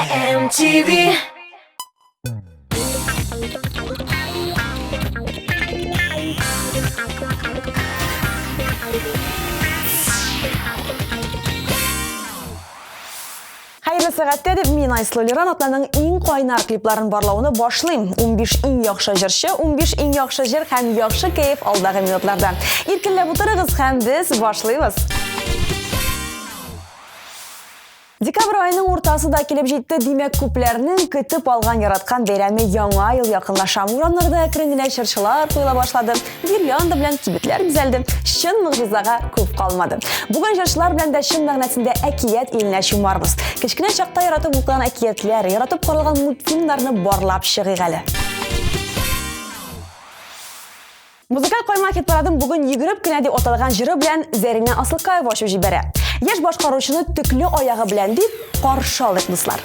MTV. Hayırlı saatler deb men Ayslы Лиран атларның иң кайнар клипларын барлауны башлыйм. 15 иң яхшы җырчы, 15 иң яхшы җыр һәм яхшы кайф алдагы минутларда. Иркенләп утырыгыз һәм без башлыйбыз. Декабрь айының уртасы да килеп җитте, димәк күпләрнең көтеп алган яраткан бәйрәме яңа ел якынлаша. Урамнарда әкрен генә чыршылар куела башлады. Гирлянда белән кибетләр бизәлде. Чын мөгъҗизага күп калмады. Бүген җырчылар белән дә чын мәгънәсендә әкият иленә чумарбыз. Кечкенә чакта яратып укыган әкиятләр, яратып каралган мультфильмнарны барлап чыгыйк әле. Музыкаль койма хит-парадын бүген йөгереп кенә дип аталган җыры белән Зәринә Асылкаева ачып җибәрә. Яшь башкаручыны төкле аягы белән дип каршы алыйк, дуслар.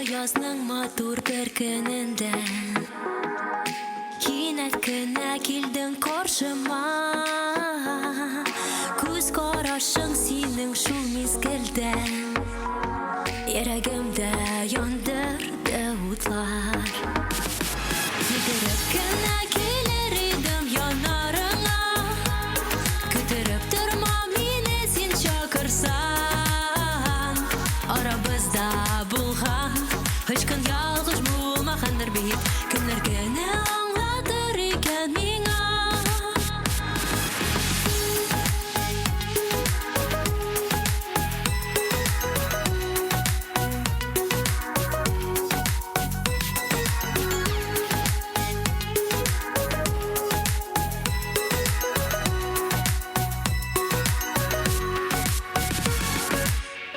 Язның матур бер көнендә кинәт кенә килдең каршыма. Күз карашың синең шул мизгелдә йөрәгемдә яндырды утлар. Йөгереп кенә килер идем янарыңа, көттереп торма мине син чакырсаң. Арабызда булган Hiç gün yalğız bulmağandır bit Günlərgə nə anladır ikən minə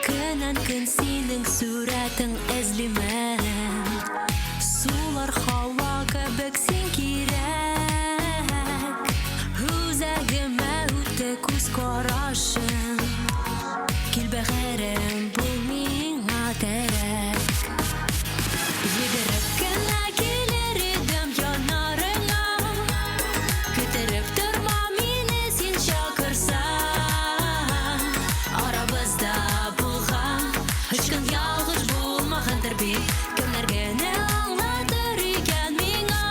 Könən gün sinin surətin əzlimən Sular hava kəbək sin kirək Hüzəgimə üttə күз qarашın Kilbəğərəm bu minə tərək Yedərək kənə gelir idim yanarına Kütərib durma minə sin çakırsan Arabızda bulğan Hiç gün yalğız bulmağandır bit Günlərgə nə anladır ikən minə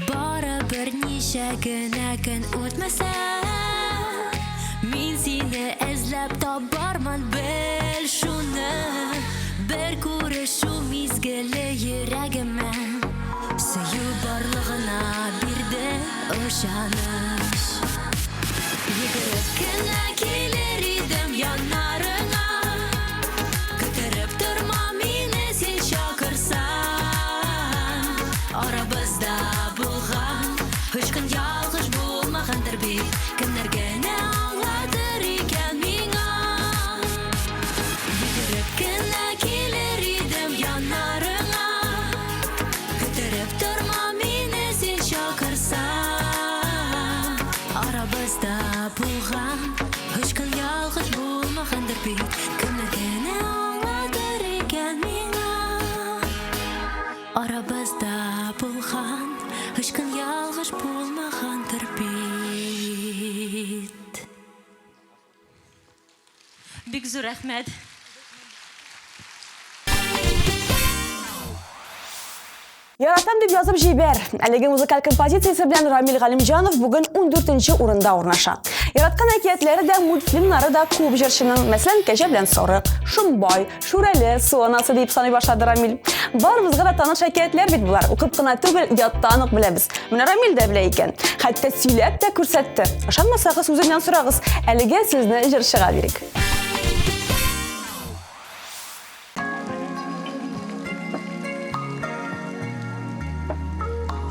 Бары bir neçə günə gün o'tmasa Min seni əzləb tabarman bil şunu Bir ko'rish şu mizgili yürəgimə Söyüb barlığına birdi o'shanish Yugurib kina kelir idim yanarına Ko'tarib turma meni sen chaqirsan Arabızda bulğan Hiç gün yalğız bulmağandır bit Kimlərgə nə anladır ikən minə Yugurib kina kelir idim yanarına Ko'tarib turma meni sen chaqirsan Arabızda bulğan Hiç gün yalğız bulmağandır bit Kimlərgə nə anladır ikən minə Arabızda bulğan Hiç gün yalğız bulmağandır bit Big zor rəhmət Яратам дип язып җибәр. Әлеге музыкаль композициясе белән Рамил Галимҗанов бүген 14нче урында урнаша. Яраткан әкиятләре дә, мультфильмнары да күп җырчының, мәсәлән, Кәҗә белән Сарык, Шумбай, Шүрәле, Су анасы дип саный башлады Рамил. Барыбызга да таныш әкиятләр бит булар. Укып кына түгел, яттан ук беләбез. Менә Рамил дә белә икән. Хәтта сөйләп тә күрсәтте. Ышанмасагыз, үзе белән сорагыз. Әлеге сүзне җырчыга бирик.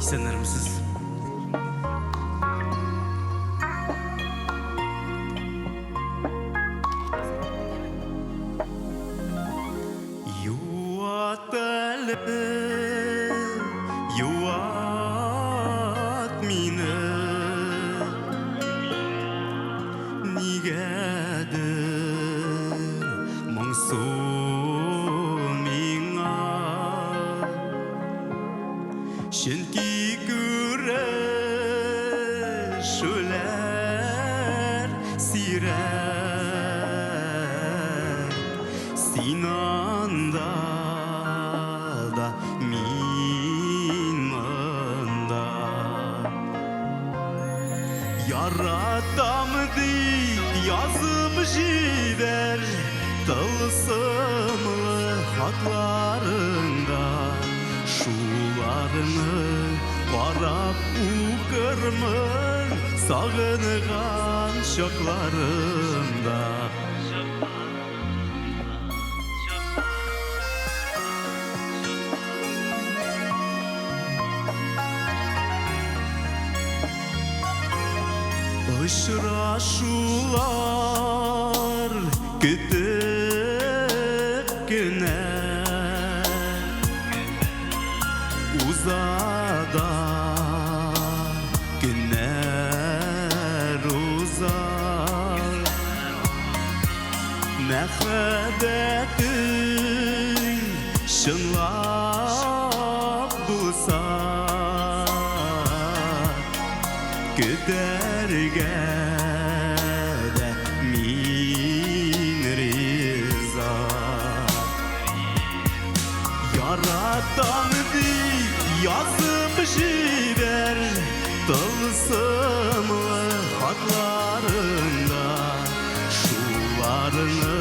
Sanırımsız. Yuat mine nigadir mongsuminga Şenki güreşler sirer Sinanda da min manda Yaratam deyip yazıp jiber Tılsımlı hatlarında Şularını qarab uqırmın Sağınıgan şaklarında Işraşular kütüp güne Uzada günler uzar Mehabetin şınlap bulsa Güderge de min riza Yaratan deyip yazıp jiber Tılsımlı hatlarında Şularını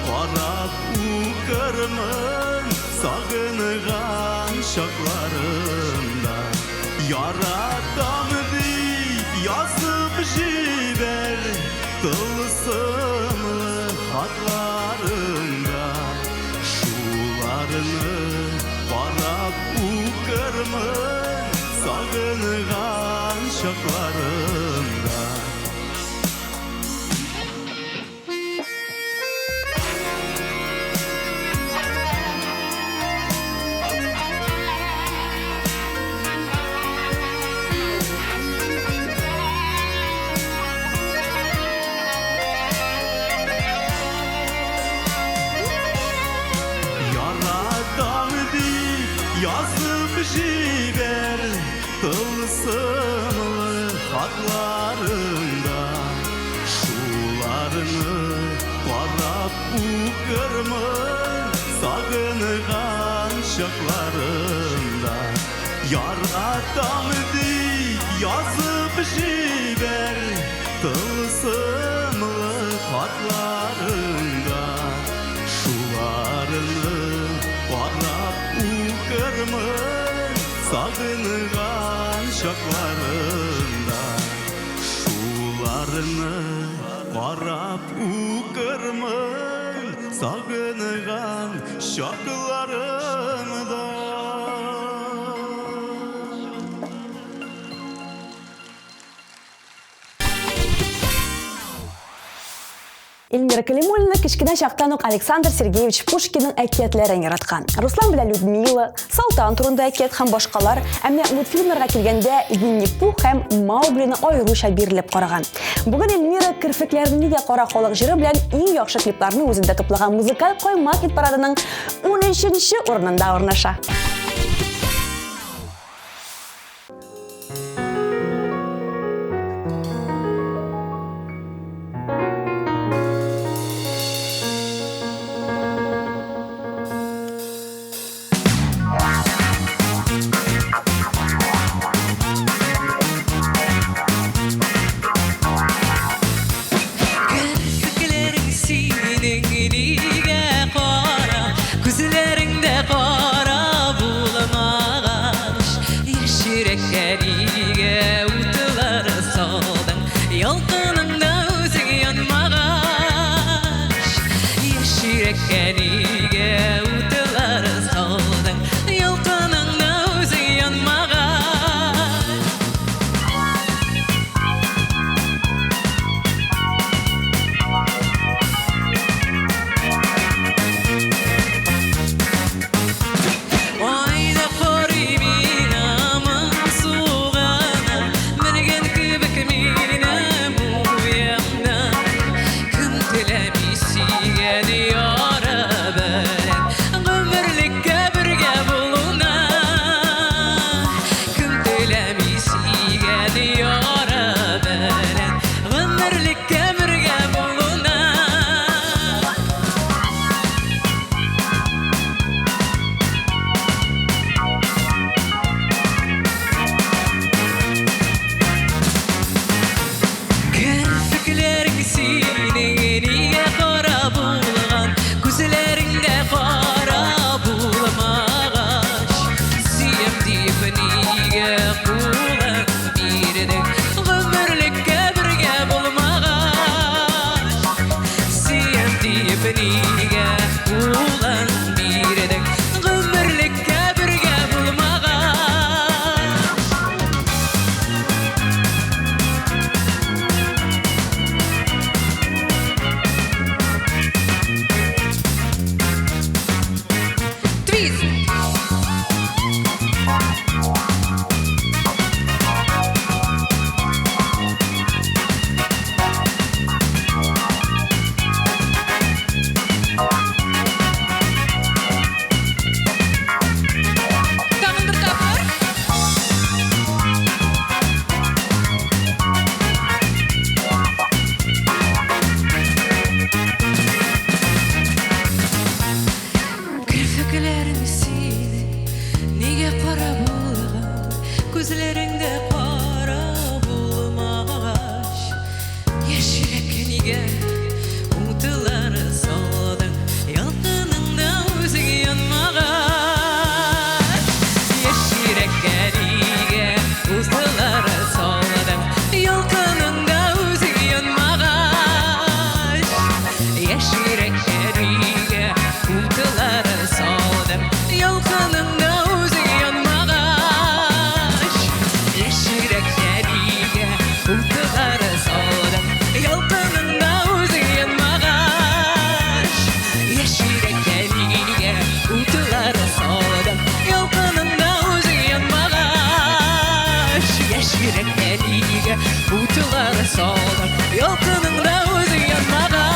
qarab uqırmın Sağınıgan şaklarında Yaratan deyip yazıp jiber Tılsımlı hatlarında Şularını qarab uqırmın Sağınıgan şaklarında Yazıp jiber tılsımlı hatlarında Şularını qarab uqırmın Sağınıgan şaklarında Yaratam deyip yazıp jiber Tılsımlı hatlarında Şularını qarab uqırmın Sağınıgan şaklarında Şularını qarab uqırmın Sağınıgan şaklarında Эльмира Калимуллина кичкенә чактан ук Александр Сергеевич Пушкинның әкиятләрен яраткан. Руслан белән Людмила, Салтан турында әкият һәм башкалар, әмма мультфильмнарга килгәндә Винни-Пух һәм Мауглины аеруча бирелеп караган. Бүген Эльмира кирфекләрне нигә кара халык җыры белән иң яхшы клипларны үзендә топлаган музыкаль койма хит-парадының 13-нче урынында урнаша. Күзләреңдә кара типініге қулан бердік ғұмірлікке бірге болмаған сен типініге қулан бердік ғұмірлікке бірге болмаған твист Тағын бір тапқыр Кірпіклерің сені неге қара болған көзлеріңді қара болмағаш ешірекке неге ұмтылар салдың ялқыныңда өзіңе ұнмағаш ешірекке неге ұмтылар салдың ялқыныңда өзіңе ұнмағаш ешірекке неге ұмтылар салдың ялқыныңда өзіңе ұнмағаш ешірекке неге ұмтылар салдың ялқыныңда өзіңе ұнмағаш ешірекке неге ұмтылар салдың ялқыныңда өзіңе ұнмағаш ешірекке неге ұмтылар салдың ялқыныңда өзіңе ұнмағаш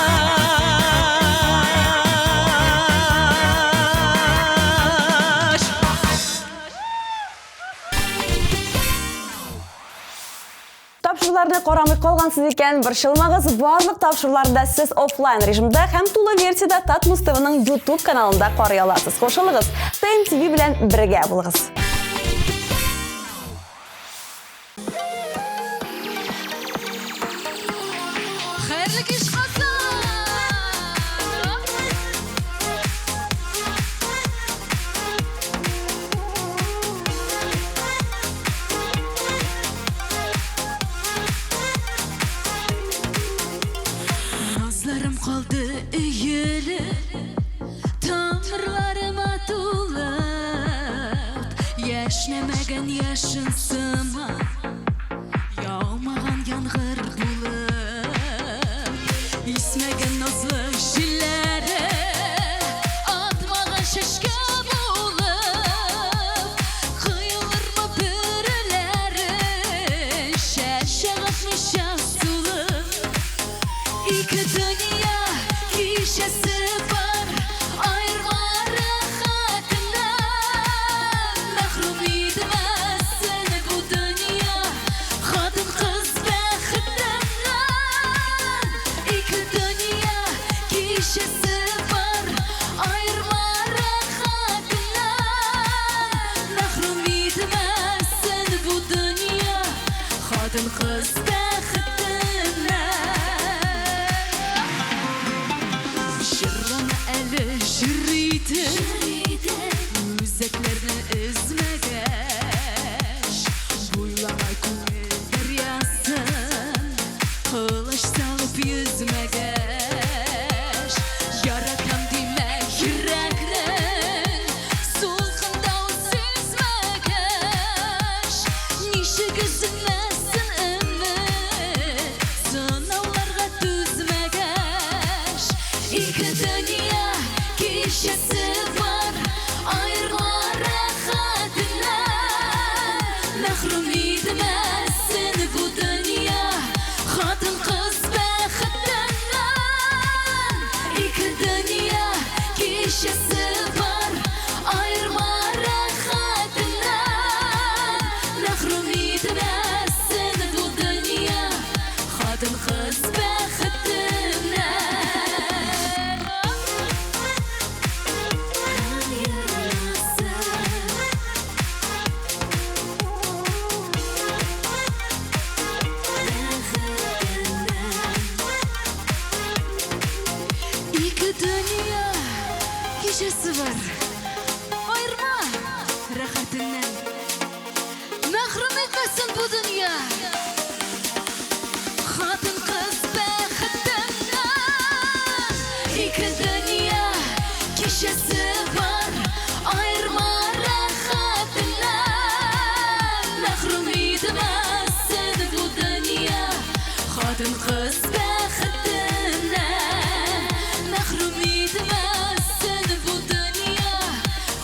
Тапшыруларны карамый калгансыз икән, борчылмагыз, барлык тапшыруларда сез офлайн режимда һәм тулы версияда Татмус ТВның YouTube каналында карый аласыз. Кушылыгыз, ТМТV белән бергә булыгыз. Хәерле кич кызлар. Назларым қалды үйелі тамырларыма тулып яшнәмәгән яшын сыма яумаган яңгыр булып исмәгән назлы җилләре атмаган шешкә булып кыйлырмы бүреләре шәшә гатмыйча сулып İki dünya kişisi var ayrılma rahatından mahrum etmezsin bu dünya Yaşasın bu dünya. Kadın kız bextinden. İki dünya kişisi var. Ayırma rahatından. Mahrum edemezsin bu dünya. Kadın kız bextinden. Mahrum edemezsin bu dünya.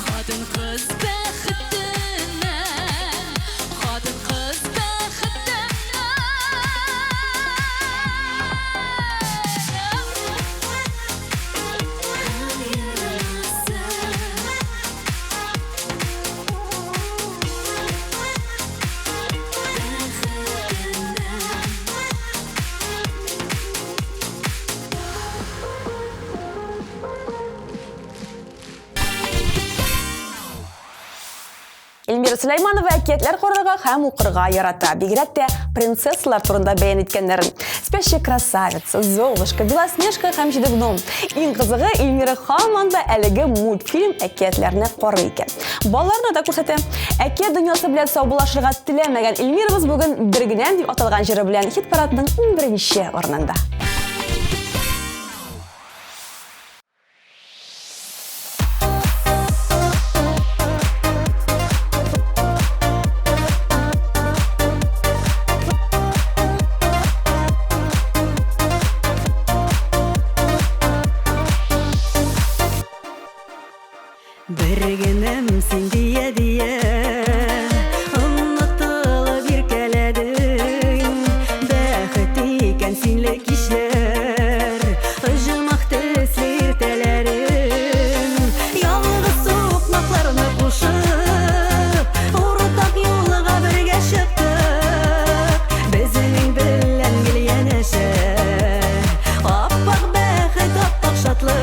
Kadın kız bextinden. Kadın kız Эльмира Сулейманова әкиятләр қорыға һәм укырга ярата. Бигрәк тә принцессалар турында бәян иткәннәрен. Спящая красавица, Золушка, Белоснежка һәм Җиде гном. Иң кызыгы Эльмира һаман да әлеге мультфильм әкиятләрне карый икән. Балаларны да күрсәтә. Әкият дөньясы белән саубуллашырга теләмәгән Эльмирабыз бүген бер генә дип аталган җыры белән хит парадының 11нче орнында. Bir günüm sen diye unutulup irkeledin. Bäxet iken sinle kişler, ıjımak tesli irtelerin. Yalnız sokmaklarını kuşup, ortak yolga birge çıktık. Bizning bilen gilyeneşe, appak bäxet, appak şatlık.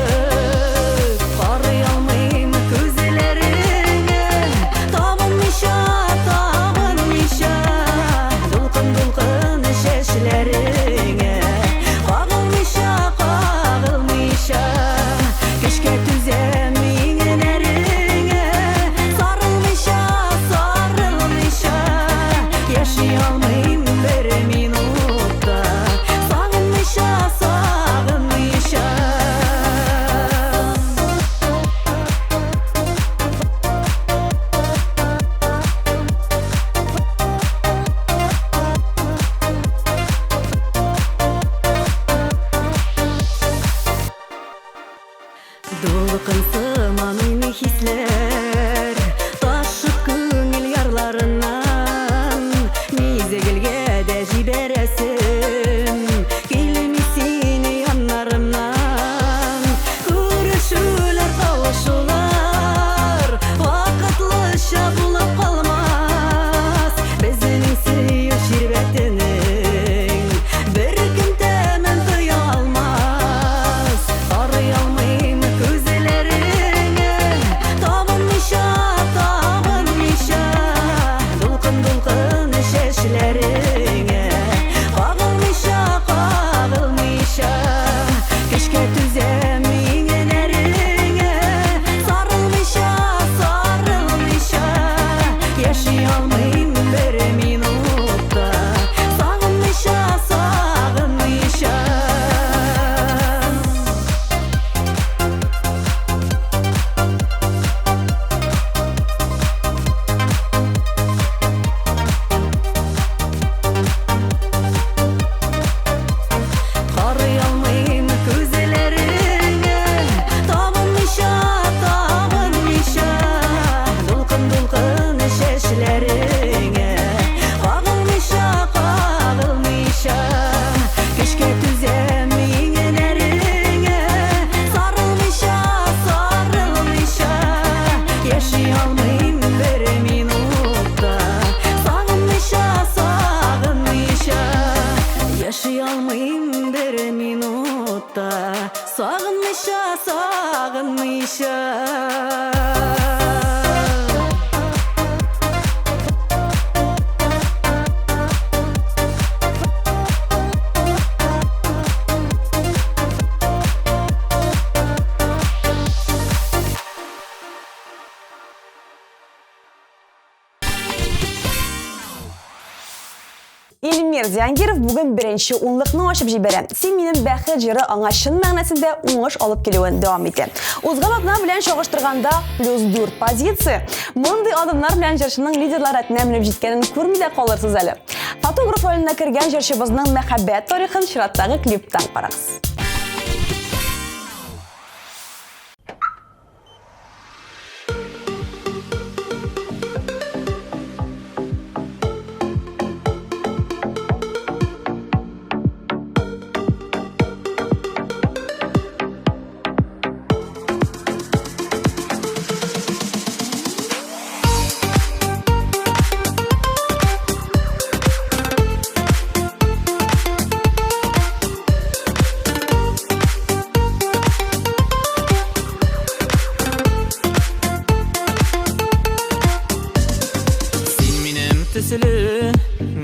Dolqınsıma meni hisler, taşıp көңіл ярларынан. Мезгілге де жібересің, келмесін яннарымнан. Көрішулер, кавышулар, вақытлыша болып қалмас. Біздің сүйіп шербетінің бір кім тәмін тұя алмас. Арый алмайым көзлеріңе, табынмыша, дулқын-дулқын шешлеріңе. Қағылмыша, кешке түзем еңелеріңе. Сарылмыша, яшай алмайым бір минутта. Сағынмыша, қарый алмайым көзлеріңе, табынмыша, дулқын-дулқын шешлеріңе. Қағылмыша, кешке түзем еңелеріңе. Сарылмыша, яшай алмайым бір минутта. Сағынмыша, яшай алмайым бір минутта. Сағынмыша. Эльмир Зиянгиров бүгін бірінші онлықны ашып жіберен. Сен менің бәхет жері аңа шын мәғнәсінде оңыш алып келуін давам ете. Озған атына білән шоғыштырғанда +4 позиция. Мұндай адымлар білән жершінің лидерлар әтіне мініп жеткенін көрмейді қалырсыз әлі. Фотограф рөліне кірген жершібізінің мәхәббәт тарихын шыраттағы клиптан қарағыз.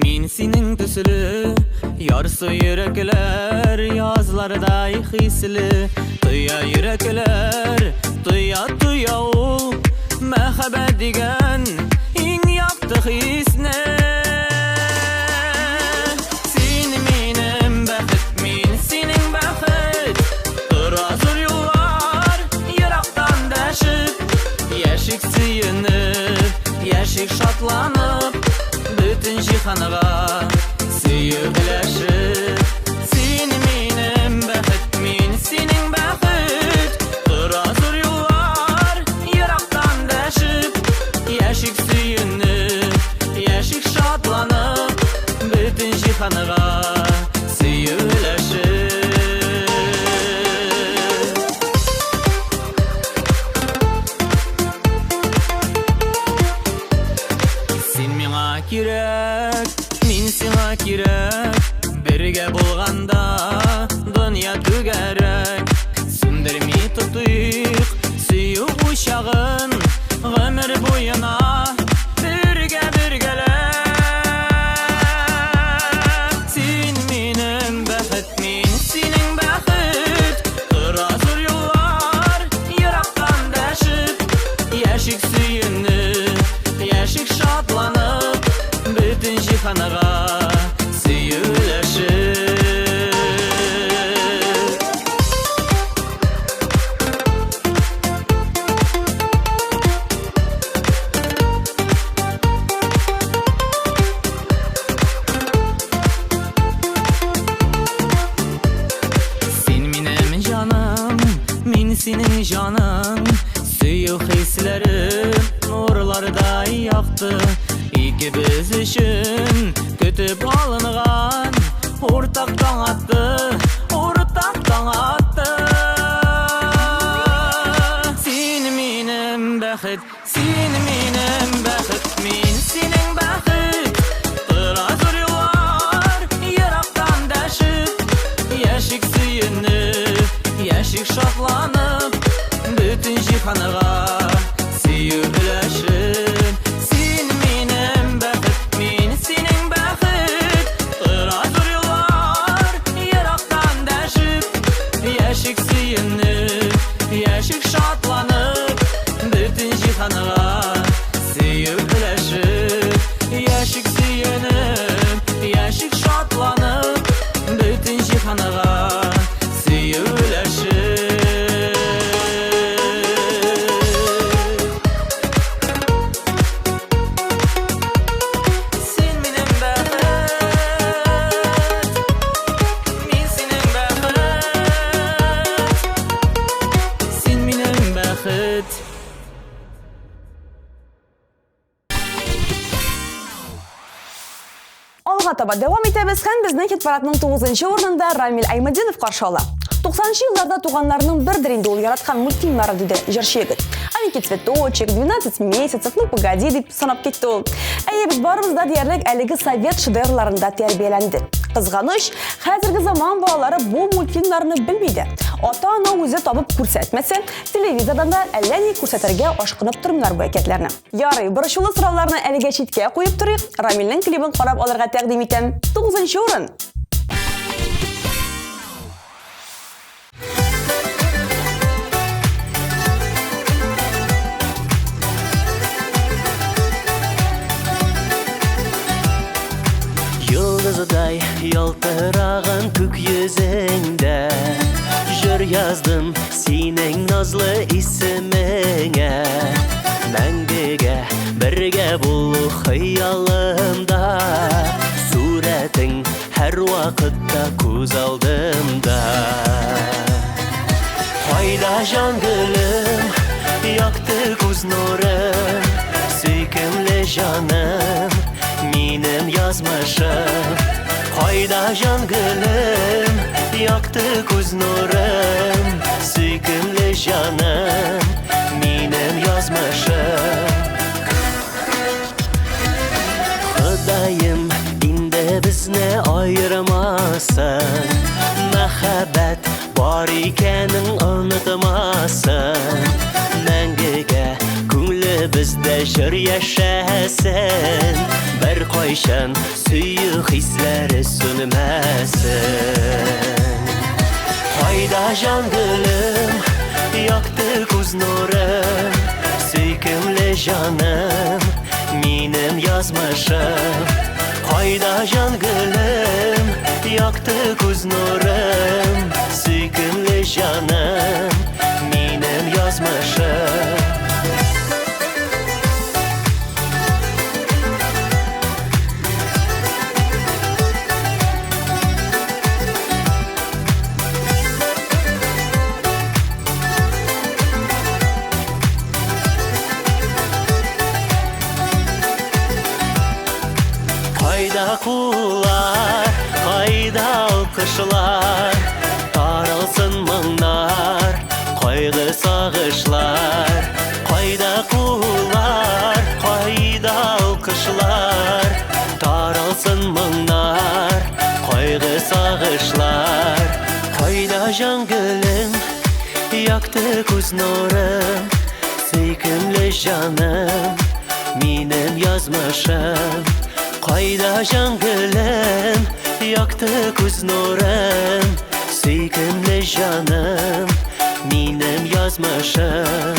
Min senin tüsülü Yarsı yürekler Yazlarda hisli Tuya yürekler Tuya ol Mehabet digen İn yaktı hisne Sen minim bəxit Min senin bəxit Durazır yollar Yıraktan dəşip Yeşik sıyınıp Yeşik şatlanıp Bütün cihanıga Süyübləşib Sen minim bəxit Min senin bəxit Durazır yollar Yıraktan dəşib Yeşik süyünüb Yeşik şadlanıb Bütün cihanıga Süyübləşib Kirek, min sana kirek Birge bulganda dünya tügerek Sündürmi tutuyuk Suyu uşağın Ömür boyuna Birgeler Sen minim bəxit Min senin bəxit Durazır yollar Yıraktan dəşib Yeşik süyünüb Yeşik şadlanıb Bütün cihanıga Süyüləşib Sen minim canım Min senin canım Süyü hislerim Nurlarda yaktı İkimiz üçün Kütüp alınğan Ortaktan attı Sen minim bəxit Sen minim bəxit Min senin bəxit Durazır yollar Yıraktan dəşib Yeşik süyünüb Yeşik şadlanıb Bütün cihanıga Süyübləşib Yeşik süyünüb Yeşik şadlanıb Bütün cihanıga Süyübləşib Yeşik süyünüb Yeşik şadlanıb Bütün cihanıga Süyübləşib Sen minim bəxit Min senin bəxit Sen minim bəxit Алға таба давам етеміз һәм безнең хит парадының 9-нчы орнында Рамил Аймадинов каршы ала. 90-нчы елларда туганнарның бердер инде ул яраткан мультфильмнары диде җырчы егет. Аники цветочек, 12 месяцев, ну погоди дип санап кетте ул. Әйе, без барыбыз да диярлек әлеге совет шедеврларында тәрбияләнде. Кызганыч, хәзерге заман балалары бу мультфильмнарны белмейді. Ата-ана үзе табып күрсәтмәсә, телевизордан да әллә ни күрсәтергә ашкынып тормыйлар бу әкиятләрне. Ярый, борчулы сорауларны әлегә читкә куеп торыйк. Рамилнең клибын карап алырга тәкъдим итәм. 9-нчы урын. Йондыздай ялтыраган күк йөзеңдә Жыр яздым синең назлы исемеңә Мәңгегә бергә булу хыялымда Сүрәтең һәр вакытта күз алдымда Кайда җан гөлем, якты күз нурым Сөйкемле җаным, минем язмышым Кайда җан гөлем, якты күз нурым Сөйкемле җаным, минем язмышым Ходаем, инде безне айырмасын Мәхәббәт бар икәнен онытмасын Мәңгегә күңле бездә җыр яшәсен Бер кайчан сөю хисләре сүнмәсен Кайда җан гөлем, якты күз нурым Сөйкемле җаным, минем язмышым Кайда җан гөлем, якты күз нурым Сөйкемле җаным, минем язмышым Кайда кулар, кайда алкышлар Таралсын моңнар, кайгы сагышлар Кайда кулар, кайда алкышлар Таралсын моңнар, кайгы сагышлар Кайда җан гөлем, якты күз нурым Сөйкемле җаным, минем язмышым Кайда җан гөлем, якты күз нурым Сөйкемле җаным, минем язмышым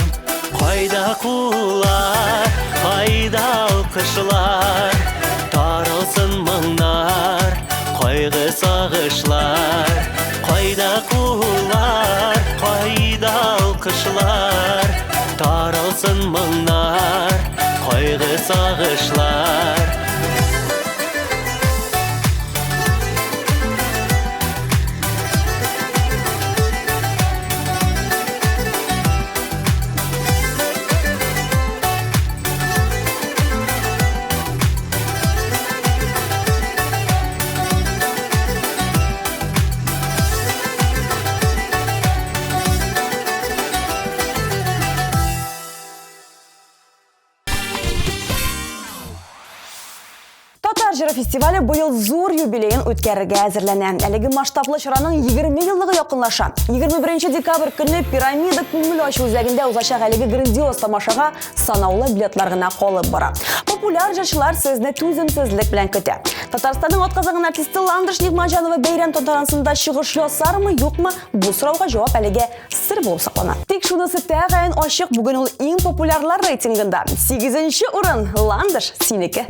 Кайда кулар, кайда алкышлар Таралсын моңнар, кайгы сагышлар Кайда кулар, кайда алкышлар Таралсын моңнар, кайгы сагышлар Жыры фестивалі бұйыл зор юбилейін өткәріге әзірләнә. Әлігі масштаблы шыраның 20 еллығы яқынлаша. 21 декабрь күні пирамида күңіл ашу үзәгінде узачак әлігі грандиоз тамашаға санаулы билетларына қолып бара. Популяр жырчылар сезне түземсізлік белән көтә. Татарстанның атказанган артисты Ландыш Нигманҗанова бәйрәм тантанасында чыгыш ясармы, юкмы? Бу сорауга җавап әлегә сер булып саклана. Тик шунысы тәгаен ачык, бүген ул иң популярлар рейтингында 8-нче урын. Ландыш, синеке.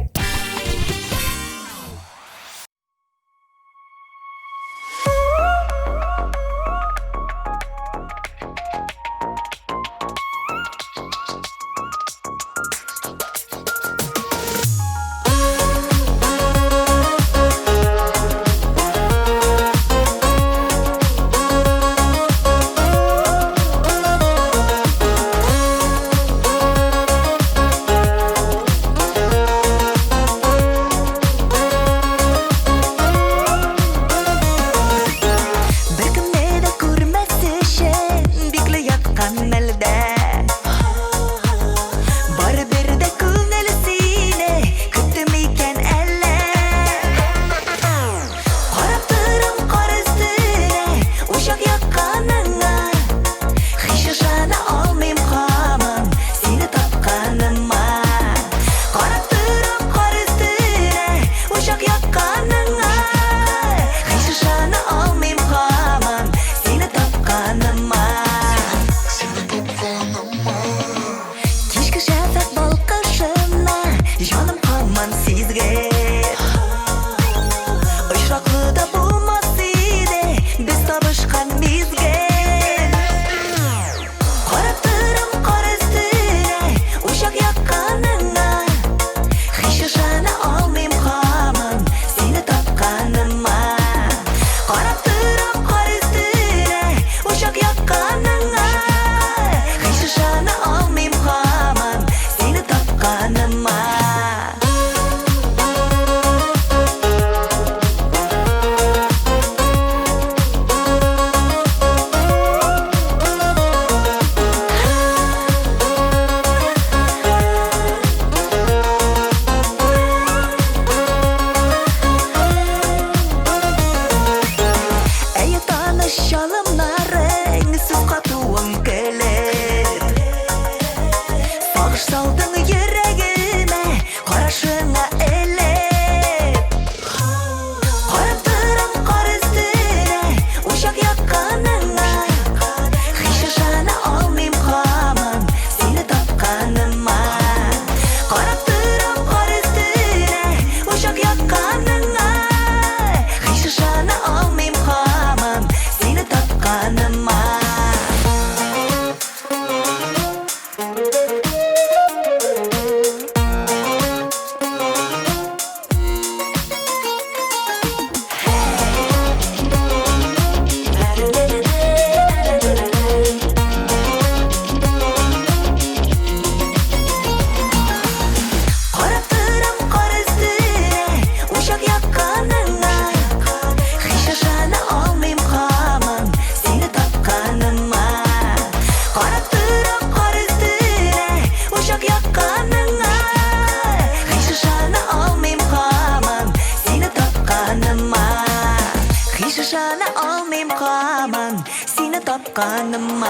тапқаныма.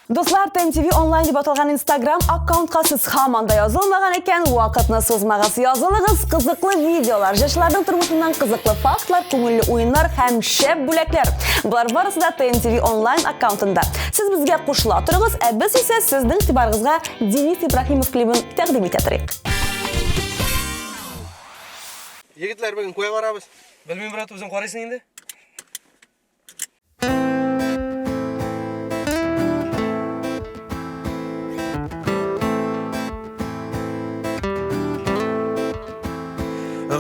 Достар, TMTV онлайн деп аталған Instagram аккаунтқа сіз хаманда yazылмаған екен, уақытны созмағыз yazылығыз, қызықлы видеолар, жашылардың тұрмысынан қызықлы фактлар, көңілі ойындар һәм шәп бүләклер. Бұлар барысы да TMTV онлайн аккаунтында. Сіз бізге қосыла тұрыңыз, біз ise сіздің тибарыңызға Денис Ибрахимов клибін тәқдим ете тұрайық. Егітлер бүгін қоя барабыз. Білмейм, брат, өзің қарайсың енді?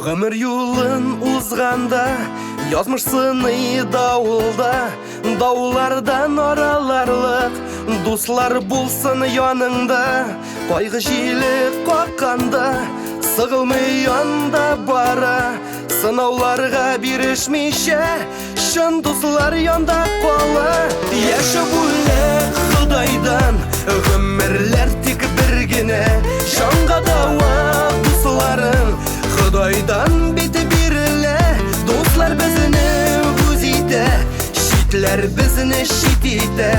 Ғымыр юлын узғанда, язмышсыны дауылда, даулардан араларлық, дуслар болсын яныңда, қайғы желі қаққанда, сығылмай янда бара, сынауларға бирешмейше, шын дуслар янда қала. Яшы бөлек Құдайдан, ғымырлер тек біргіне, жанға дауа дусларың, Құдайдан беті берілі, достар бізіні өзейді, шитлер бізіні шитейді,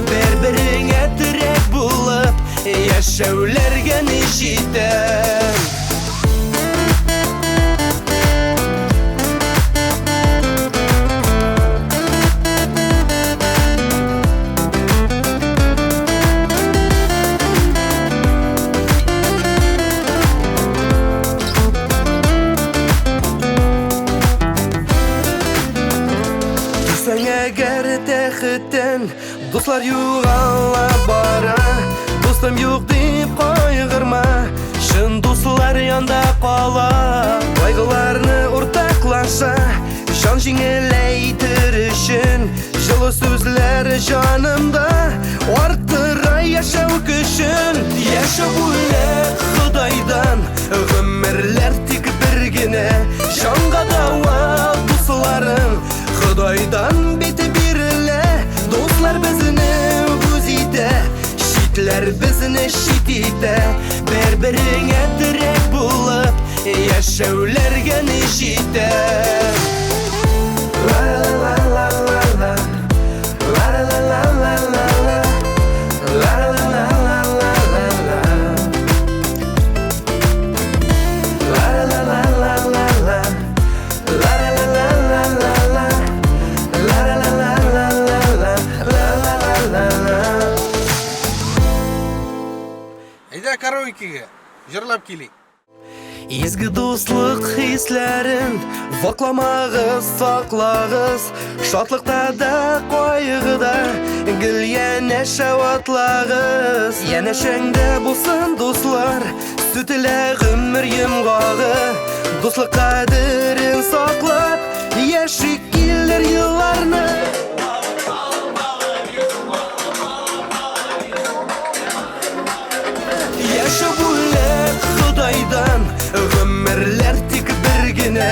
бір-біріңе тірек болып, яшәулерге не жейді. Достар юғала бара, достым юқ деп қойғырма, шын достар янда қала, қайғыларны ортақлаша, жан жеңелейтір үшін, жылы сөзлер жанымда, арттыра яшау күшін. Яшы бөлек Құдайдан, ғымырлер тек біргіне, жанға дауа достарың, Құдайдан беті берілі, достар бізіні өзейді, шитлер бізіні шитейді, бір-біріңе тірек болып, яшәулерге не жейді. Караокеге жырлап келейік. Ezgi dostlық хисләрін вақламағыз, сақлағыз, шатлықта да қойғыда гүл янәшә атлағыз. Янәшәңдә болсын достлар, сүтілә ғымыр емғағы, достлық қадірін сақлап, яшик келдер елларны. Яшы бөлек Құдайдан, ғымырлер тек біргіне,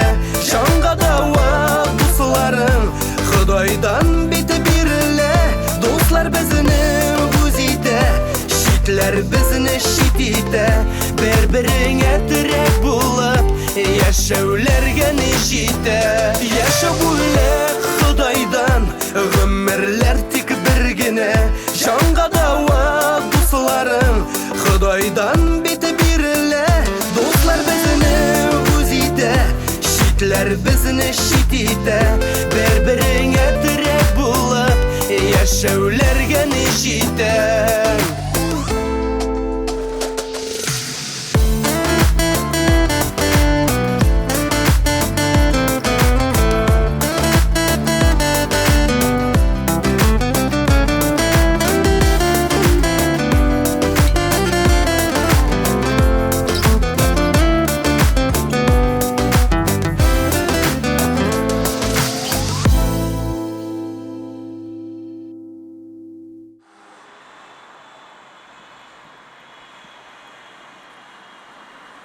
жанға дауа дусларың, Құдайдан беті берілі, достар бізіні өзейді, шитлер бізіні шитейді, бір-біріңе тірек болып, яшәулерге не жейді. Яшы бөлек Құдайдан, ғымырлер тек біргіне, жанға дауа дусларың, Құдайдан беті берілі, достар бізіні өзейді, шитлер бізіні шитейді, бір-біріңе тірек болып, яшәулерге не жейді.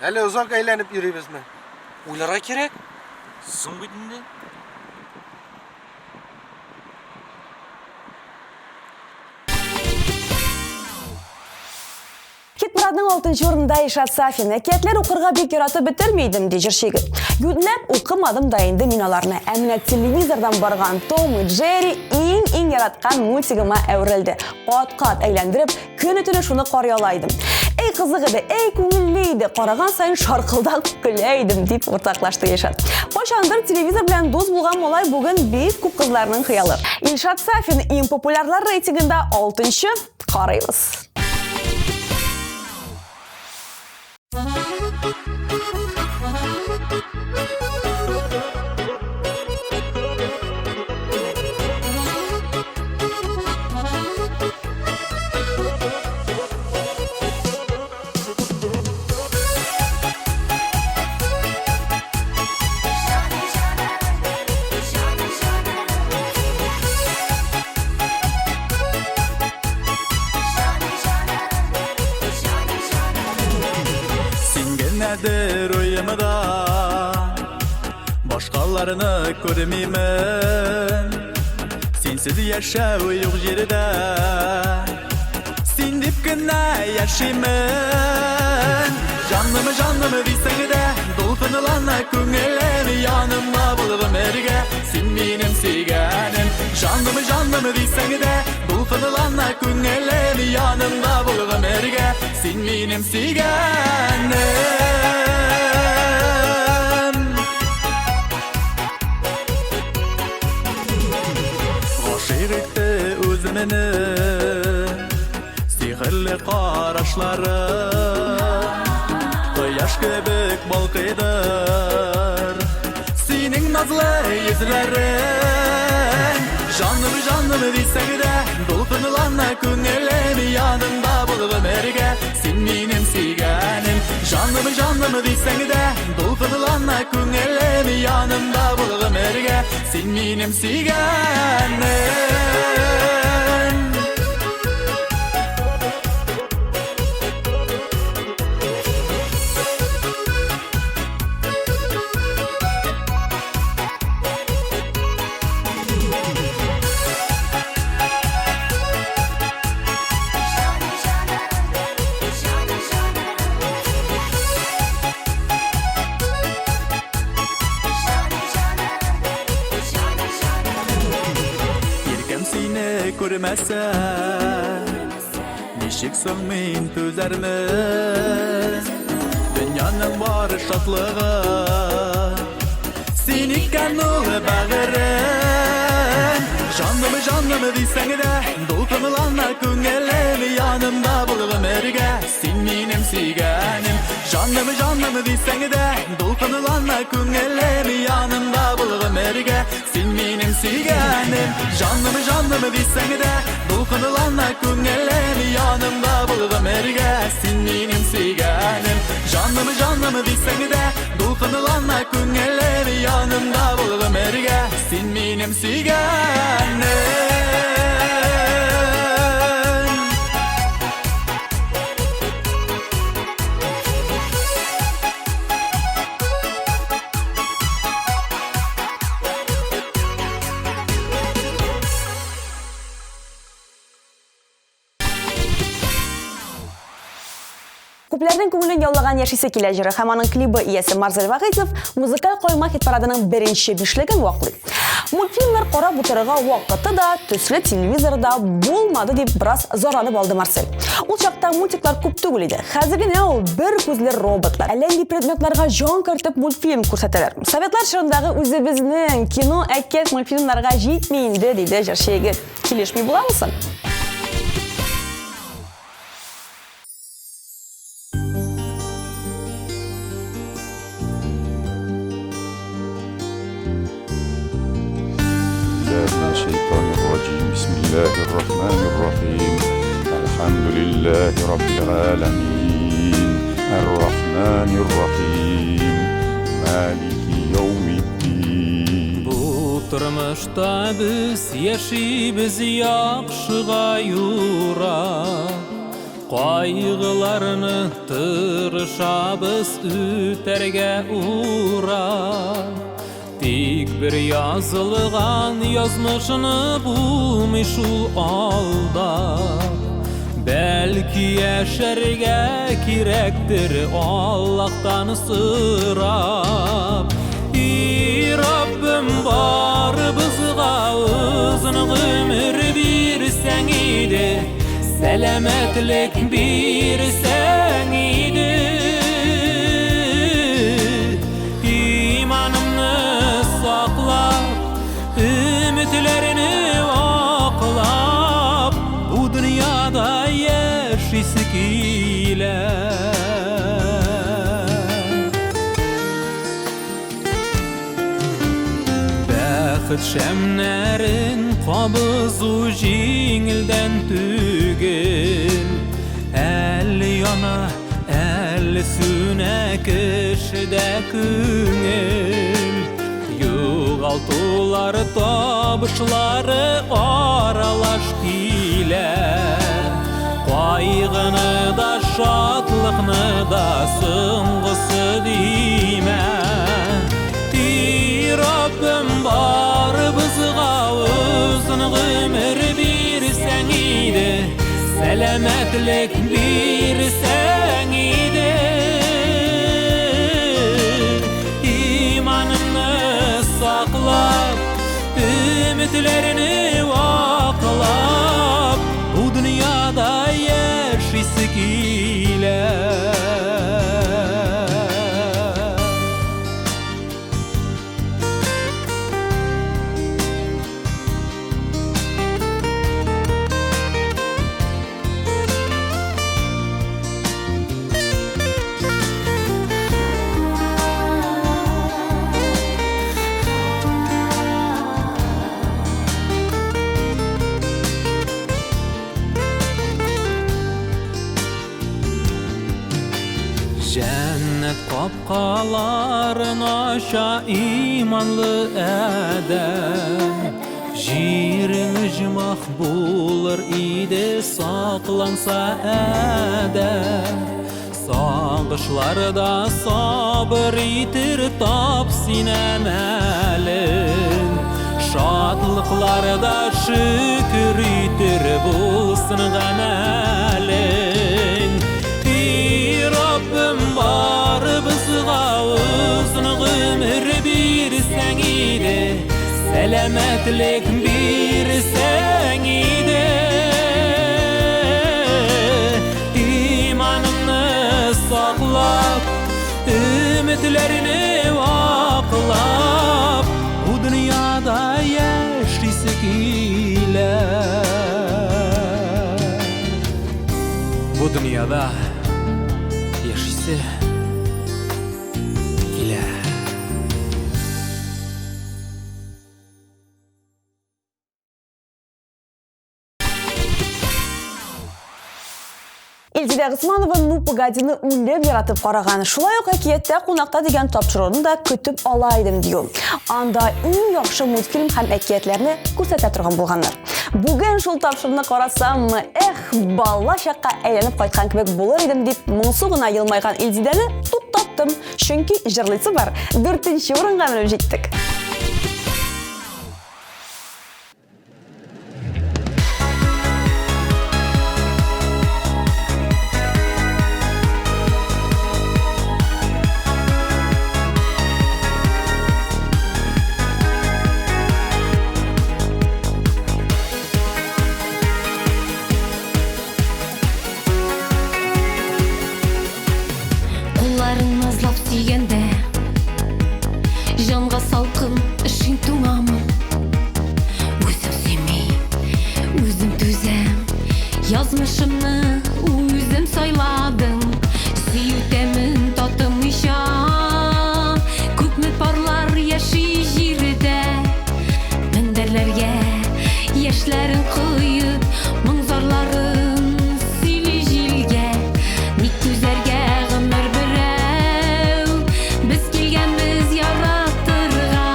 Әлі ұзақ әйләніп йөрибез ми? Уйларға керек. Соң бит инде. Хит парадының 6-нчы орында Ишат Сафин. Әкиятләр укырга бик яратып бетермейдем ди җырчыгы. Юнлап укымадым да инде мин аларны. Ә менә телевизордан барган Том и Джерри иң яраткан мультигыма әверелде. Кат-кат әйләндереп, көне-төне шуны карыялайдым. Эй кызык иде, эй күңелле иде. Караган сайын шаркылдап көлә идем дип уртаклашты Ишат. Кайчандыр телевизор белән дус булган малай бүген бик күп кызларның хыялы. Ишат Сафин иң популярлар рейтингында 6-нчы карыйбыз. Nedir uyumda başkalarını görmeymen Sensiz yaşau yok yerde Sen dip günne yaşayman Canımı bilsen de Dolkınılanla köngülüm yanımda bulğum erge Sen benim siganim Canımı bilsen de Dolkınılanla köngülüm yanımda bulğum erge Sen benim siganim Aşıkta özümünü Sihirli qarашları Koyaş köbük balkıdır Senin nazlı yüzlerin Canımı bilsen de Dolkınılanla köngülüm yanımda bulğum erge Sen benim siganim Canımı bilsen de Dolkınılanla köngülüm yanımda bulğum erge Sen benim siganim Görmezse Nişik sönmeyin tüzermiz Dünyanın var şatlığı Seni kanlı bağırın Canımı bilsen de Dolkınılanla köngülüm yanımda bulğum erge Sen benim siganim Canımı bilsen de Dolkınılanla köngülüm yanımda bulğum erge Sen benim siganim Canımı bilsen de Dolkınılanla köngülüm yanımda bulğum erge Sen benim siganim Canımı bilsen de Dolkınılanla köngülüm yanımda bulğum erge Sen benim siganim Күпләрнең күңелен яулаган яшисе килә җыры һәм аның клибы иясе Марзел Вагызов музыкаль койма хит парадының беренче бишлеген ваклый. Мультфильмнар карап утырырга вакыты да, төсле телевизорда булмады дип бераз заралып алды Марсель. Ул чакта мультиклар күп түгел иде. Хәзер генә ул бер күзле роботлар. Әллә предметларга җан кертеп мультфильм күрсәтәләр. Советлар чорындагы үзебезнең кино, әкият мультфильмнарга җитми инде диде җырчы егет. Килешми буламы? بسم الله الرحمن الرحيم الحمد لله رب العالمين الرحمن الرحيم مالك يوم الدين Bu tırmışta biz yaşayız yakşıga yura Кайгыларны тырышабыз үтәргә ура. Тик бер язылган язмышны булмый шул алда. Бәлки яшәргә кирәктер Аллаһтан сорап. И Раббим, барыбызга узын гомер бирсәң иде, сәламәтлек бирсәң иде. Иманымны саклап, өметләрне аклап, бу дөньяда яшисе килә. Бәхет шәмнәрен кабызу җиңелдән түгел. Әле яна, әле сүнә кешедә күңел. Югалтулар табышлары аралаш килә. Кайгыны да, шатлыкны да соңгысы димә. Ти Раббим, барыбызга узын гомер бирсәң иде, сәламәтлек бирсәң иде. Иманымны саклап, өметләрне аклап, бу дөньяда яшисе килә. Cennet kapkalarını aşa imanlı ədəm. Jirin ıcmaq bulur idi saklansa ədəm. Sağışlarda sabır itir tapsin əməlin. Şadlıqlarda şükür itir bulsun qəməlin. Rabbim, barыбызга узын гомер бирсәң иде, сәламәтлек бирсәң иде. Иманымны саклап, өметләрне аклап, бу дөньяда яшисе килә. Бу дөньяда яшисе килә. Илтидә Госманова «Ну, погодины» үлеп яратып караган. Шулай ук әкияттә «Кунакта» дигән тапшыруны да көтеп ала идем дию. Анда иң яхшы мультфильм һәм әкиятләрне күрсәтә торган булганнар. Бүген шул тапшыруны карасам, бала чакка әйләнеп кайткан кебек булыр идем дип, моңсу гына елмайган Илтидәне туктаттым. Чөнки җырлыйсы бар. 4нче урынга менеп җиттек. Жанға салқын ішін туңамын. Өзім сүймей, өзім төзем. Язмышымны өзім сайладым. Сүйітемін татымыша. Күпмет парлар яши жирде. Мендерлерге яшьләрен кыйып, моңзарларын сөйли җилгә. Ник түзәргә гомер берәү? Без килгәнбез яратырга.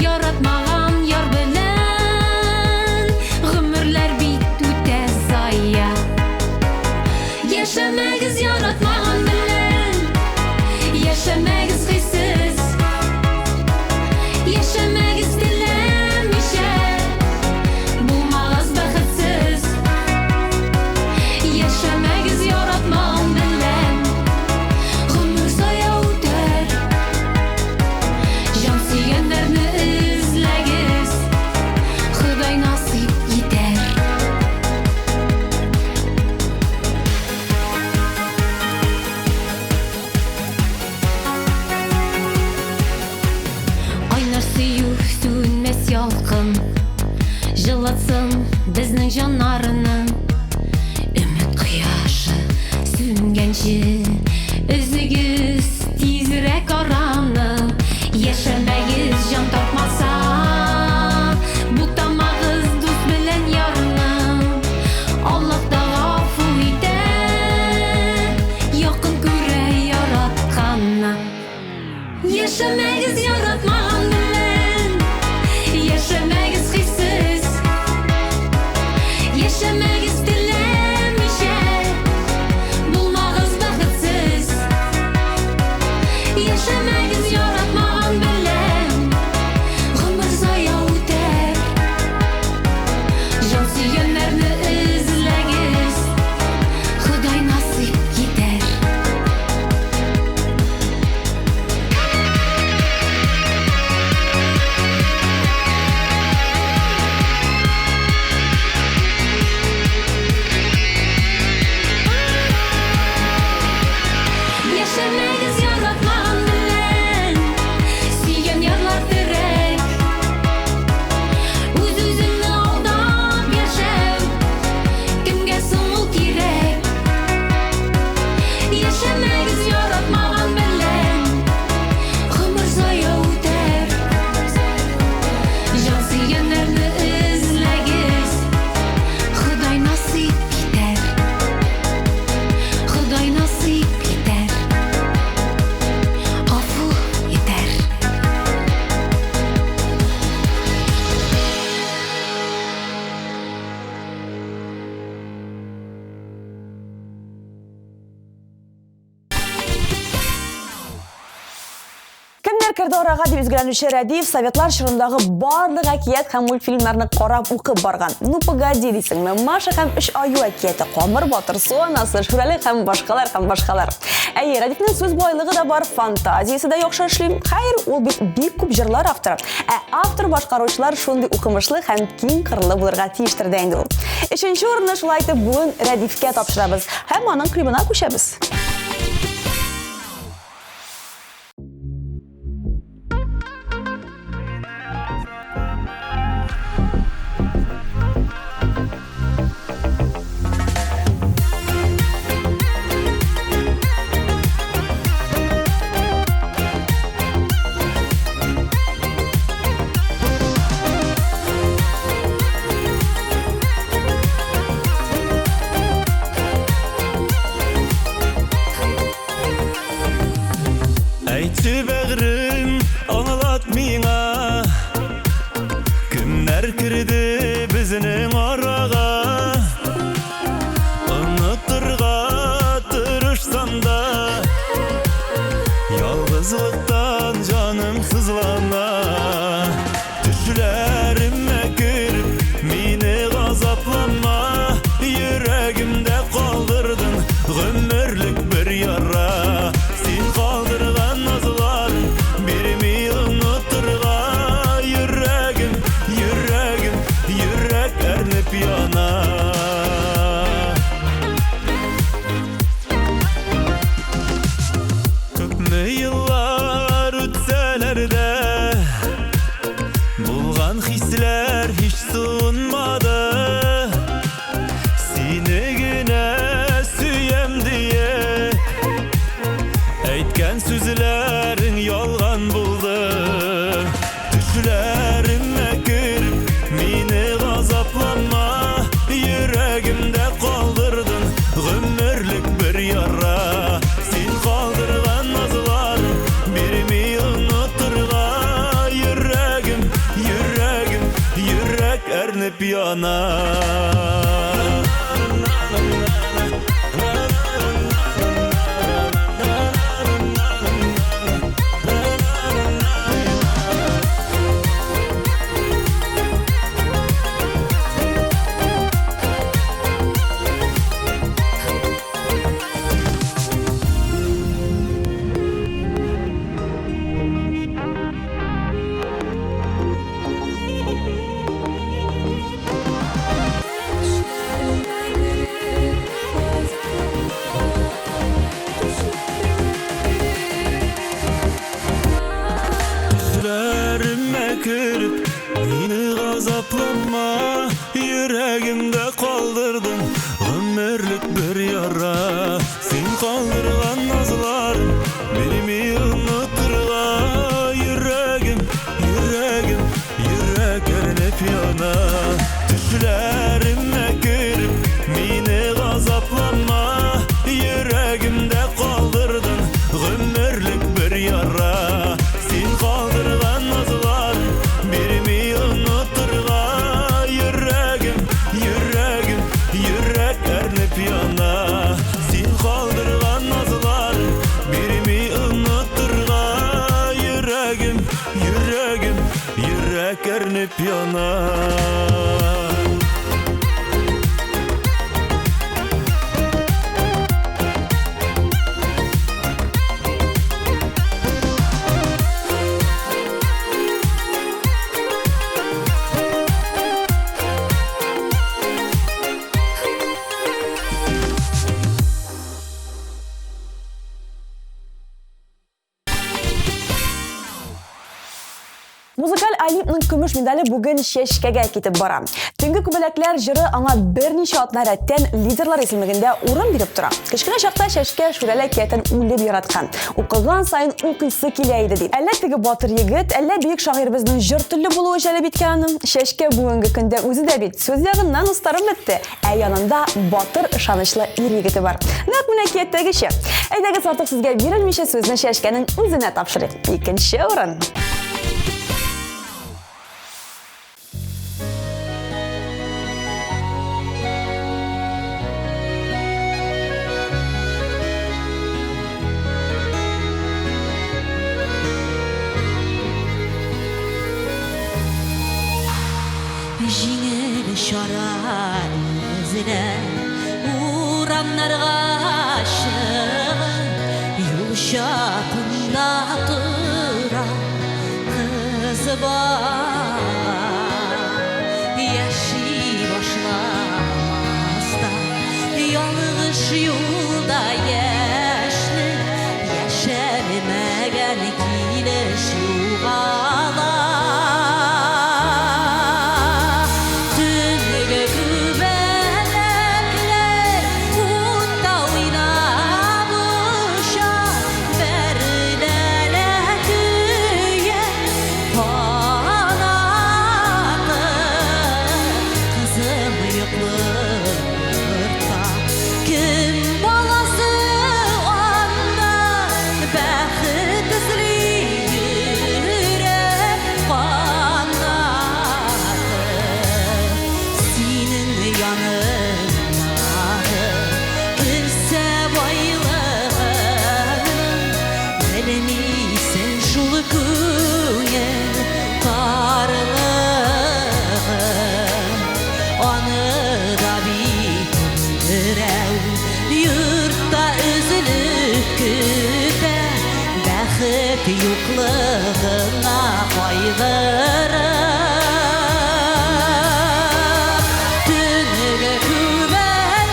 Яратмаган яр белән гомерләр бит үтә зая. Яшәмәгез хиссез, яшәмәгез теләмичә, булмагыз бәхетсез. Яшәмәгез яратмаган белән, гомер сая үтәр. Җан сөйгәннәрне эзләгез, Ходай насыйп итәр. Айнар сөю сүнмәс ялкын, җылытсын безнең җаннарны. Өмет кояшы сүнгәнче, өзегез тизрәк араны. Яшәмәгез җан тапмаса, бутамагыз дус белән ярны. Аллаһ та гафу итә, якын күрә яратканны. Яшәмәгез яратмаган белән, яшәмәгез хиссез, яшәмәгез теләмичә, булмагыз бәхетсез. Яшәмәгез яратмаган белән, гомер зая үтәр. Җан сөйгәннәрне эзләгез, Ходай насыйп итәр. Яшәмәгез яратмаган белән, сөйгән ярлар терәк. Үз-үзеңне алдап яшәү, кемгә соң ул кирәк? Яшәмәгез яратмаган белән, гомер зая үтәр. Җан сөйгәннәрне эзләгез, Ходай насыйп итәр. Ходай насыйп итәр. Гафу итәр. Кемнәр керде арага дип изгеләнүче Рәдиф Советлар чорындагы барлык әкият һәм мультфильмнарны карап укып барган. Ну погоди дисеңме, Маша һәм 3 аю әкияте, Камыр батыр, Су анасы, Шүрәле һәм башкалар. Әйе, Рәдифнең сүз байлыгы да бар, фантазиясе дә яхшы эшли. Хәер, ул бик күп җырлар авторы. Автор башкаручылар шундый укымышлы һәм киң кырлы булырга тиештер дә инде ул. 3нче урынны шулай итеп бүген Рәдифкә тапшырабыз һәм аның клибына күчәбез. Әйтсе бәгърем, аңлат миңа, кемнәр кирде безнең арага. Онытырга тырышсам да, ялгызлыктан җаным сызлана. Төшләремә кереп, мине газаплама, йөрәгемдә калдырдың гомерлек бер яра. Син калдырган назларың бирми онытырга, йөрәгем, йөрәк әрнеп яна. Күпме еллар үтсәләр дә, булган хисләр һич суынмады. Сине генә сөям дия, әйткән сүзләрең ялган булды. Төшләремә кереп, мине газаплама, йөрәгемдә калдырдың гомерлек бер яра. Син калдырган назларың бирми онытырга, йөрәгем, йөрәк әрнеп яна. kirip meni gazaplanma yüreğimde kaldırdın ömürlük bir yara sen kaldırgan nazlarım benimi unuturga yüreğim yürek ernep yana düşlerime kirip meni gazaplanma yüreğimde kaldırdın ömürlük bir yara sen kaldırgan nazlar birimi unuturga yüreğim yürek ernep yana sen kaldırgan nazlar birimi unuturga yüreğim yürek ernep yana Muzikal Олимпның көмеш медалі бүгін шешкеге кетіп бара. Түнгі күбеләкләр жыры аңа берничә атна рәттән лидерлар исемлегендә урын биреп тора. Кечкенә чакта шешкә шүрәле киятен үлеп яраткан. Укыган сайын укыйсы килә иде дип. Әллә теге батыр егет, әллә бөек шагыйребезнең җыр теле булуы җәлеп иткән. Шешкә бүгенге көндә үзе дә бит сүз ягыннан устарып бетте. Ә янында батыр ышанычлы ир егете бар. Нәкъ менә кияттәгечә. Әйдәгез артык сезгә бирелмичә сүзне шешкәнең үзенә тапшырыйк. Икенче урын. Жеңіл шара өзіне урамнарға шығып юл шатында тұра қызы бар яши башламаста ялғыш юлда яшәрмәгән килеш юғала Юклығына қайғырып түнігі күбәләклер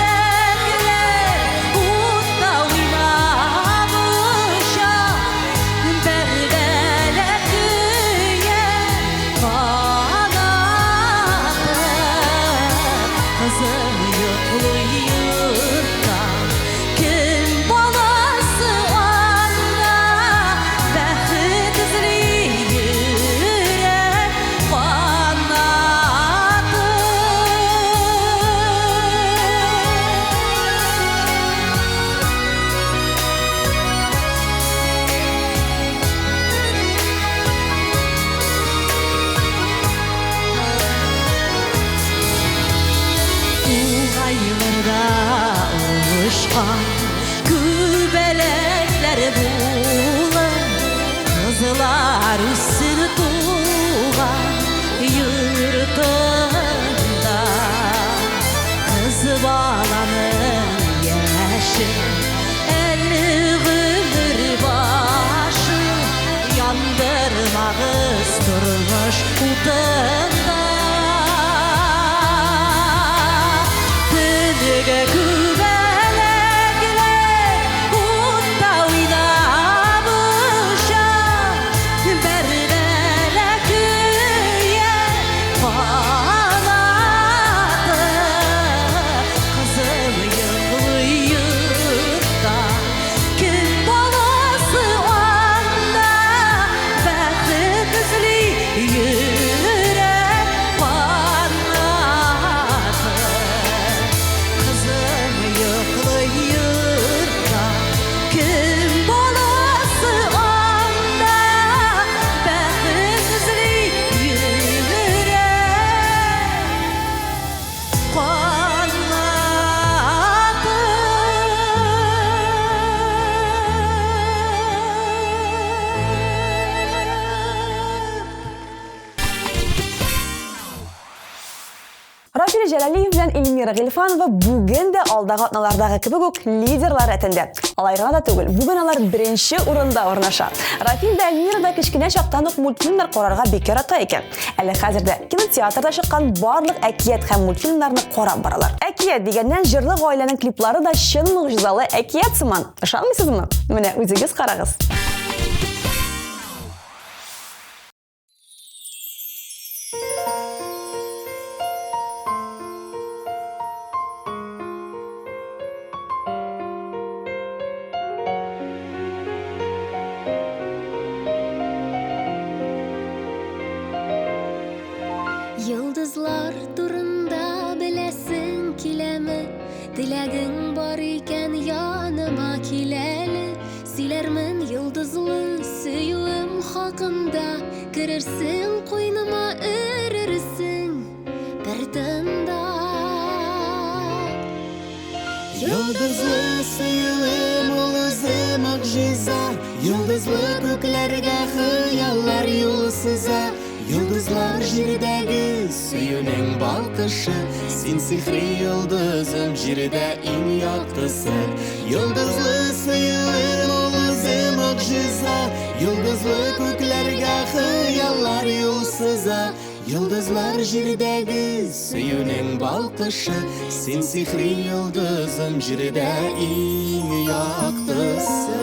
ұтта ойнап ұшап бәрдәлі күйе қанаты қызым юқлы юртта кім баласы Kübelekler bulur Kızlar üstünü tuğan yurtunda Kız balanın yaşı 50 ömür başı Yandırmağız durmuş utunda Tünüge kübelekler Рафил Җәләлиев белән Эльмира Гыйльфанова бүген дә алдагы атналардагы кебек үк лидерлар рәтендә. Алай гына да түгел, бүген алар беренче урында урнаша. Рафил да Эльмира да кечкенә чактан ук мультфильмнар карарга бик ярата икән. Әле хәзердә кинотеатрда чыккан барлык әкият һәм мультфильмнарны карап баралар. Әкият дигәннән җырлы гаиләнең клиплары да чын могҗизалы әкият сыман. Ышанмыйсызмы? Менә үзегез карагыз. Yıldızlar turunda bilesin kilemi, Dilegin var iken yanıma kileli. Silermin yıldızlı süyüm hakkında, Kırırsın koynuma ürürsün bir tında. Yıldızlı suyum uluzu mucize, Yıldızlı göklerge hıyallar yolu size. Yıldızlar jirdagi suyuning balqishi, Sen sihri yıldızım jirda eng yoqtisi. Yıldızlı suyum uluzi mucize, Yıldızlı ko'klarga xiyollar yo'l siza. Yıldızlar jirdagi suyuning balqishi, Sen sihri yıldızım jirda eng yoqtisi.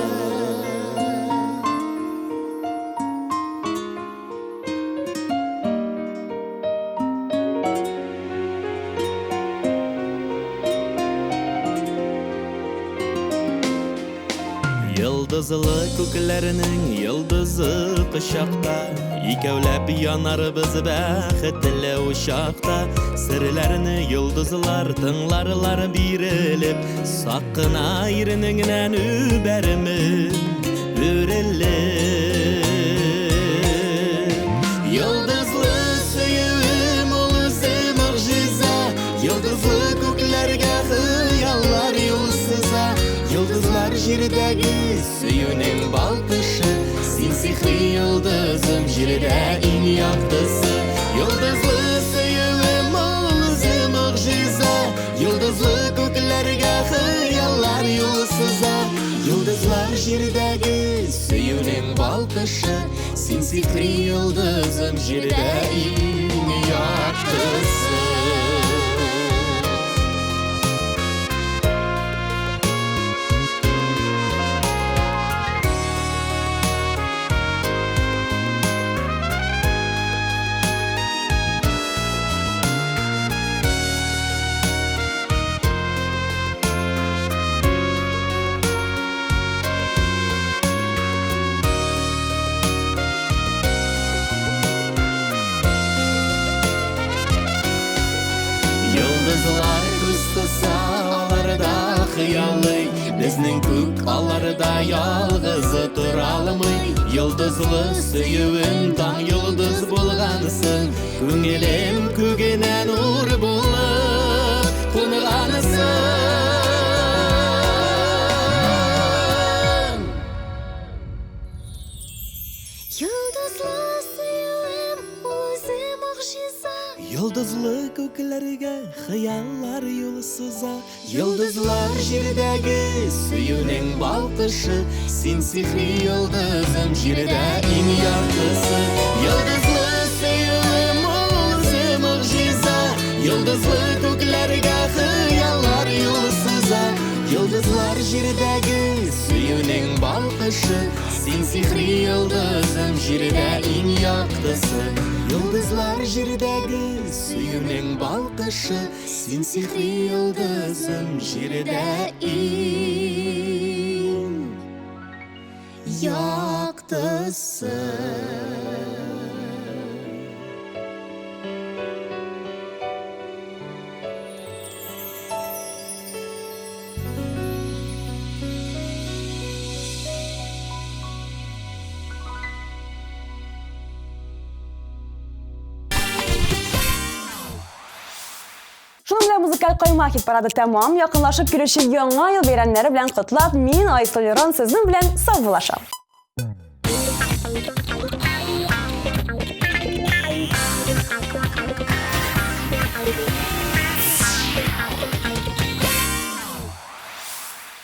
Yıldızlı ko'klarning yıldızı qishaqda, Ikkovlab yonar biz baxtli o'shaqda. Sirlarini yıldızlar tinglarlar berilib, Soqqin ayriningdan uberimi o'rilib. Yıldızlı suyum uluzi mucize, Yıldızlı ko'klarga xiyollar yo'l siza. Yıldızlar jirdagi suyuning balqishi, Sen sihri yıldızım jirda eng yoqtisi. Yıldızlı suyum uluzi mucize, Yıldızlı ko'klarga xiyollar yo'l siza. Yıldızlar jirdagi suyuning balqishi, Sen sihri yıldızım jirda eng yoqtisi. Yıldızlar kıstasa alarda xiyali, Bizning ko'k alarda yolg'iz turalmay. Yıldızlı suyum tang yıldız bo'lgansin, Ko'nglim ko'gina nur bo'lib qo'ngansin. Yıldızlı suyum uluzi mucize, Yıldızlı ko'klarga xiyollar yo'l siza. Yıldızlar jirdagi suyuning balqishi, Sen sihri yıldızım jirda eng yoqtisi. Yıldızlı suyum uluzi mucize, Yıldızlı ko'klarga xiyollar yo'l siza. Yıldızlar jirdagi suyuning balqishi, Sen sihri yıldızım jirda eng yoqtisi. Yıldızlar jirdagi suyuning balqishi, Sen sihri yıldızım jirda eng yoqtisi. Шуның белән музыкаль каймак хит парады тәмам якынлашып килүче яңа ел бәйрәмнәре белән котлап, мин Айсыл Лерон сезнең белән саубуллашам.